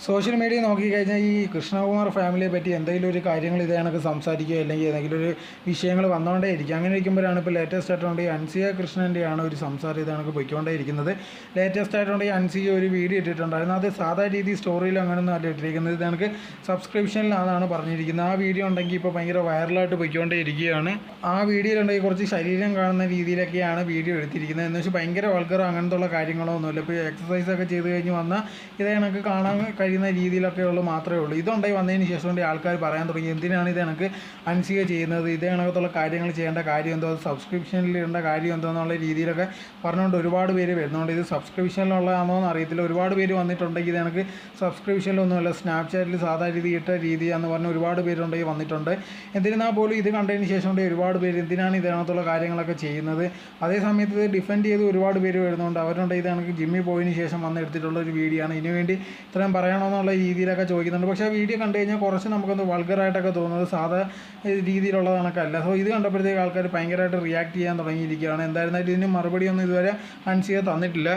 Social media നോക്കിക്കഴിഞ്ഞാൽ ഈ കൃഷ്ണകുമാർ ഫാമിലിയെ പറ്റി എന്തെങ്കിലും ഒരു കാര്യങ്ങൾ ഇത് കണക്ക് സംസാരിക്കുകയോ അല്ലെങ്കിൽ ഏതെങ്കിലും ഒരു വിഷയങ്ങൾ വന്നുകൊണ്ടേ ഇരിക്കും. അങ്ങനെ ഇരിക്കുമ്പോഴാണ് ഇപ്പോൾ ലേറ്റസ്റ്റ് ആയിട്ടുകൊണ്ട് ഈ അൻസിയ കൃഷ്ണൻ്റെയാണ് ഒരു സംസാരം ഇത് കണക്ക് പോയിക്കൊണ്ടേ ഇരിക്കുന്നത്. ലേറ്റസ്റ്റ് ആയിട്ടുകൊണ്ട് ഈ അൻസിയ ഒരു വീഡിയോ ഇട്ടിട്ടുണ്ടായിരുന്നു. അത് സാധാ രീതി സ്റ്റോറിയിൽ അങ്ങനെയൊന്നും അല്ല ഇട്ടിരിക്കുന്നത്. ഇത് കണക്ക് സബ്സ്ക്രിപ്ഷനിലാണെന്നാണ് പറഞ്ഞിരിക്കുന്നത്. ആ വീഡിയോ ഉണ്ടെങ്കിൽ ഇപ്പോൾ ഭയങ്കര വൈറലായിട്ട് പോയിക്കൊണ്ടേ ഇരിക്കുകയാണ്. ആ വീഡിയോയിലുണ്ടെങ്കിൽ കുറച്ച് ശരീരം കാണുന്ന രീതിയിലൊക്കെയാണ് വീഡിയോ എടുത്തിരിക്കുന്നത്. എന്ന് വെച്ചാൽ ഭയങ്കര വൾഗർ അങ്ങനത്തെ ഉള്ള കാര്യങ്ങളോ ഒന്നുമില്ല. ഇപ്പോൾ എക്സസൈസൊക്കെ ചെയ്ത് കഴിഞ്ഞ് വന്നാൽ ഇത് കണക്ക് കാണാൻ കഴിയുന്ന രീതിയിലൊക്കെ ഉള്ളൂ മാത്രമേ ഉള്ളൂ. ഇതുണ്ടായി വന്നതിന് ശേഷം കൊണ്ട് ആൾക്കാർ പറയാൻ തുടങ്ങി എന്തിനാണ് ഇത് കണക്ക് അൻസിക ചെയ്യുന്നത്, ഇതേ കണക്കത്തുള്ള കാര്യങ്ങൾ ചെയ്യേണ്ട കാര്യം എന്തോ, അത് സബ്സ്ക്രിപ്ഷനിൽ ഇടേണ്ട കാര്യം എന്തോ എന്നുള്ള രീതിയിലൊക്കെ പറഞ്ഞുകൊണ്ട് ഒരുപാട് പേര് വരുന്നുണ്ട്. ഇത് സബ്സ്ക്രിപ്ഷനിലുള്ളതാണോ എന്ന് അറിയത്തില്ല. ഒരുപാട് പേര് വന്നിട്ടുണ്ടെങ്കിൽ ഇത് കണക്ക് സബ്സ്ക്രിപ്ഷനിലൊന്നുമല്ല, സ്നാപ്ചാറ്റിൽ സാധാ രീതി ഇട്ട രീതിയാണെന്ന് പറഞ്ഞ് ഒരുപാട് പേരുണ്ടെങ്കിൽ വന്നിട്ടുണ്ട്. എന്നിരുന്നാൽ പോലും ഇത് കണ്ടതിന് ശേഷം കൊണ്ട് ഒരുപാട് പേര് എന്തിനാണ് ഇതിനകത്തുള്ള കാര്യങ്ങളൊക്കെ ചെയ്യുന്നത്. അതേ സമയത്ത് ഇത് ഡിഫെൻഡ് ചെയ്ത് ഒരുപാട് പേര് വരുന്നുണ്ട്. അവരുണ്ട് ഇത് കണക്ക് ജിമ്മിൽ പോയതിന് ശേഷം വന്ന് എടുത്തിട്ടുള്ള ഒരു വീഡിയോ ആണ്, ഇതിനു വേണ്ടി ഇത്രയും പറയണമെന്നുള്ള രീതിയിലൊക്കെ ചോദിക്കുന്നുണ്ട്. പക്ഷേ ആ വീഡിയോ കണ്ടു കഴിഞ്ഞാൽ കുറച്ച് നമുക്കൊന്ന് വൾഗറായിട്ടൊക്കെ തോന്നുന്നത് സാധാ രീതിയിലുള്ള കണക്കല്ല. സോ ഇത് കണ്ടപ്പോഴത്തേക്ക് ആൾക്കാർ ഭയങ്കരമായിട്ട് റിയാക്ട് ചെയ്യാൻ തുടങ്ങിയിരിക്കുകയാണ്. എന്തായിരുന്നാലും ഇതിന് മറുപടിയൊന്നും ഇതുവരെ അൻസിക തന്നിട്ടില്ല.